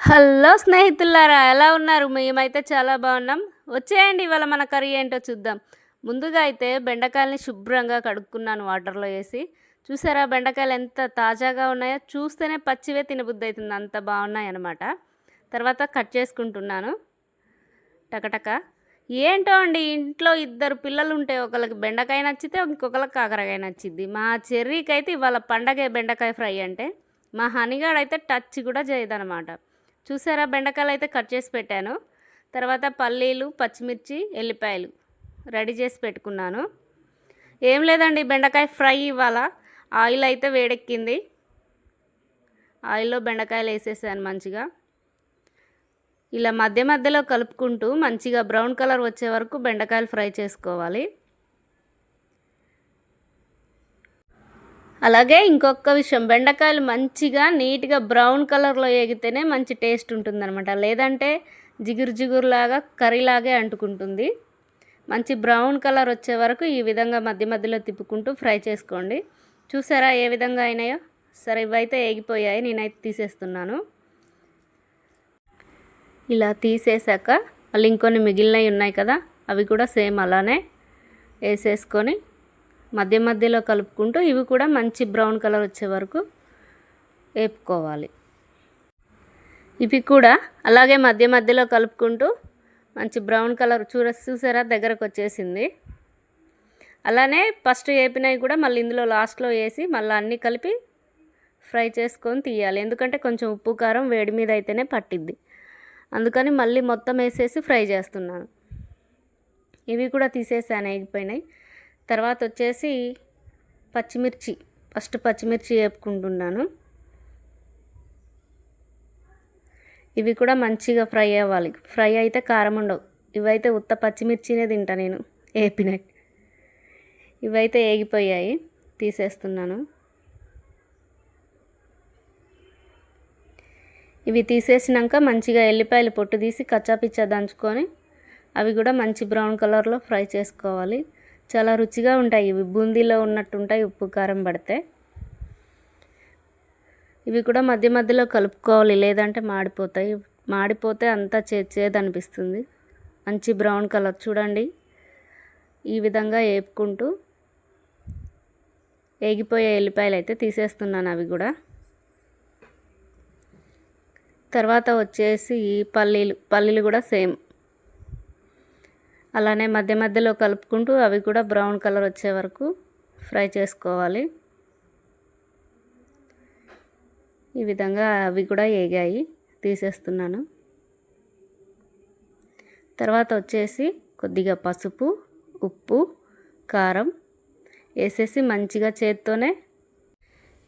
Hello స్నేహితులారా, ఎలా ఉన్నారు? మేమైతే చాలా బాగున్నాం. వచ్చేయండి, ఇవాళ మన కర్రీ ఏంటో చూద్దాం. ముందుగా అయితే బెండకాయలని శుభ్రంగా కడుక్కున్నాను వాటర్లో వేసి. చూసారా బెండకాయలు ఎంత తాజాగా ఉన్నాయో? చూస్తేనే పచ్చివే తినబుద్ధి అవుతుంది, అంత బాగున్నాయి అన్నమాట. తర్వాత కట్ చేసుకుంటున్నాను టకటక. ఏంటో అండి, ఇంట్లో ఇద్దరు పిల్లలు ఉంటే ఒకళ్ళకి బెండకాయ నచ్చితే ఇంకొకళ్ళకి కాకరకాయ నచ్చిద్ది. మా చెర్రీకి అయితే ఇవాళ పండగే బెండకాయ ఫ్రై అంటే. మా హనీగాడైతే టచ్ కూడా చేయదనమాట. చూసారా బెండకాయలు అయితే కట్ చేసి పెట్టాను. తర్వాత పల్లీలు, పచ్చిమిర్చి, ఎల్లిపాయలు రెడీ చేసి పెట్టుకున్నాను. ఏం లేదండి, బెండకాయ ఫ్రై ఇవాళ. ఆయిల్ అయితే వేడెక్కింది. ఆయిల్లో బెండకాయలు వేసేసాను మంచిగా. ఇలా మధ్య మధ్యలో కలుపుకుంటూ మంచిగా బ్రౌన్ కలర్ వచ్చే వరకు బెండకాయలు ఫ్రై చేసుకోవాలి. అలాగే ఇంకొక విషయం, బెండకాయలు మంచిగా నీట్గా బ్రౌన్ కలర్లో వేగితేనే మంచి టేస్ట్ ఉంటుందన్నమాట. లేదంటే జిగురు జిగురులాగా కర్రీలాగే అంటుకుంటుంది. మంచి బ్రౌన్ కలర్ వచ్చే వరకు ఈ విధంగా మధ్య మధ్యలో తిప్పుకుంటూ ఫ్రై చేసుకోండి. చూసారా ఏ విధంగా అయినాయో? సరే, ఇవైతే వేగిపోయాయి, నేనైతే తీసేస్తున్నాను. ఇలా తీసేసాక మళ్ళీ ఇంకొన్ని మిగిలినవి ఉన్నాయి కదా, అవి కూడా సేమ్ అలానే వేసేసుకొని మధ్య మధ్యలో కలుపుకుంటూ ఇవి కూడా మంచి బ్రౌన్ కలర్ వచ్చే వరకు వేపుకోవాలి. ఇవి కూడా అలాగే మధ్య మధ్యలో కలుపుకుంటూ మంచి బ్రౌన్ కలర్ చూసారా దగ్గరకు వచ్చేసింది. అలానే ఫస్ట్ వేపినవి కూడా మళ్ళీ ఇందులో లాస్ట్లో వేసి మళ్ళీ అన్నీ కలిపి ఫ్రై చేసుకొని తీయాలి. ఎందుకంటే కొంచెం ఉప్పు కారం వేడి మీద అయితేనే పట్టిద్ది. అందుకని మళ్ళీ మొత్తం వేసేసి ఫ్రై చేస్తున్నాను. ఇవి కూడా తీసేసాను, వేగిపోయినాయి. తర్వాత వచ్చేసి పచ్చిమిర్చి, ఫస్ట్ పచ్చిమిర్చి వేపుకుంటున్నాను. ఇవి కూడా మంచిగా ఫ్రై అవ్వాలి. ఫ్రై అయితే కారం ఉండవు. ఇవైతే ఉత్త పచ్చిమిర్చినే తింటా నేను వేపినాయి. ఇవైతే వేగిపోయాయి, తీసేస్తున్నాను. ఇవి తీసేసినాక మంచిగా ఎల్లిపాయలు పొట్టు తీసి కచ్చాపిచ్చా దంచుకొని అవి కూడా మంచి బ్రౌన్ కలర్లో ఫ్రై చేసుకోవాలి. చాలా రుచిగా ఉంటాయి ఇవి, బూందీలో ఉన్నట్టు ఉంటాయి ఉప్పు కారం పడితే. ఇవి కూడా మధ్య మధ్యలో కలుపుకోవాలి, లేదంటే మాడిపోతాయి. మాడిపోతే అంతా చేదు అనిపిస్తుంది. మంచి బ్రౌన్ కలర్ చూడండి, ఈ విధంగా వేపుకుంటూ వేగిపోయే ఎల్లిపాయలు అయితే తీసేస్తున్నాను అవి కూడా. తర్వాత వచ్చేసి పల్లీలు కూడా సేమ్ అలానే మధ్య మధ్యలో కలుపుకుంటూ అవి కూడా బ్రౌన్ కలర్ వచ్చే వరకు ఫ్రై చేసుకోవాలి. ఈ విధంగా అవి కూడా వేగాయి, తీసేస్తున్నాను. తర్వాత వచ్చేసి కొద్దిగా పసుపు, ఉప్పు, కారం వేసేసి మంచిగా చేత్తోనే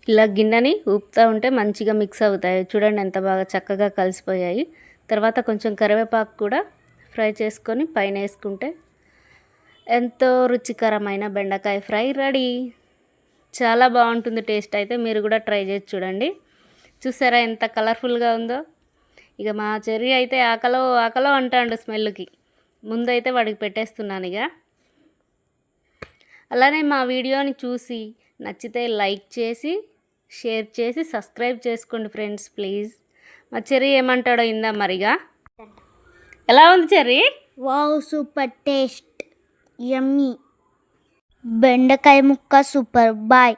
ఇలా గిన్నెని ఊపుతూ ఉంటే మంచిగా మిక్స్ అవుతాయి. చూడండి ఎంత బాగా చక్కగా కలిసిపోయాయి. తర్వాత కొంచెం కరివేపాకు కూడా ఫ్రై చేసుకొని పైన వేసుకుంటే ఎంతో రుచికరమైన బెండకాయ ఫ్రై రెడీ. చాలా బాగుంటుంది టేస్ట్. అయితే మీరు కూడా ట్రై చేసి చూడండి. చూసారా ఎంత కలర్ఫుల్గా ఉందో? ఇక మా చెర్రీ అయితే ఆకలో అంటాడు స్మెల్కి. ముందైతే వాడికి పెట్టేస్తున్నాను ఇక. అలానే మా వీడియోని చూసి నచ్చితే లైక్ చేసి, షేర్ చేసి, సబ్స్క్రైబ్ చేసుకోండి ఫ్రెండ్స్ ప్లీజ్. మా చెర్రీ ఏమంటాడో ఇందా మరిగా. ఎలా ఉంది చెర్రీ? వావ్, సూపర్ టేస్ట్, యమ్మీ. బెండకాయ ముక్క సూపర్. బాయ్.